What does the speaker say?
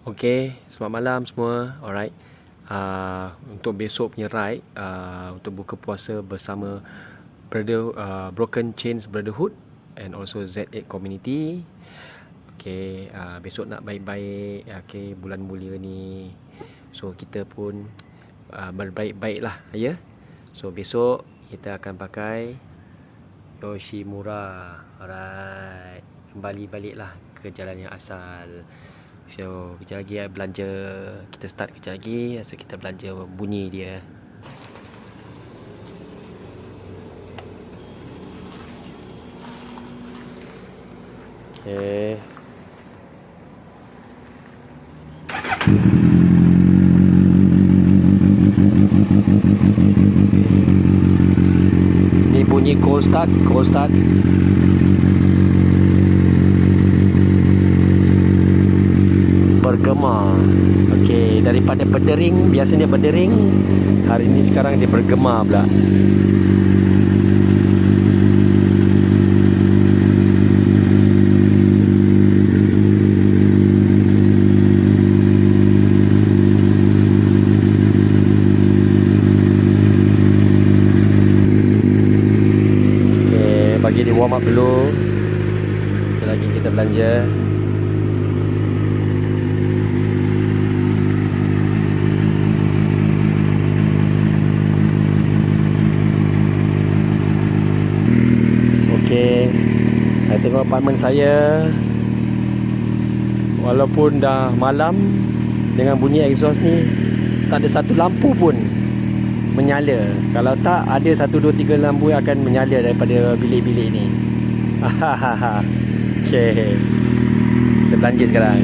Okay, selamat malam semua. Alright. Untuk besok punya ride, untuk buka puasa bersama Broken Chains Brotherhood and also Z8 Community. Okay, besok nak baik-baik. Okay, bulan mulia ni. So kita pun berbaik-baik lah, ya. So besok kita akan pakai Yoshimura. Alright. Kembali baliklah ke jalan yang asal. So kejap lagi belanja. Kita start kejap lagi. So kita belanja bunyi dia. Okay. Ni bunyi cold start. Bergema. Okey, daripada berdering, biasanya berdering, hari ni sekarang dia bergema pula. Okey, bagi dia warm up dulu. Sekejap lagi kita belanja. Saya tengok apartmen saya, walaupun dah malam, dengan bunyi exhaust ni tak ada satu lampu pun menyala. Kalau tak, ada 1, 2, 3 lampu yang akan menyala daripada bilik-bilik ni. Okay, kita belanja sekarang.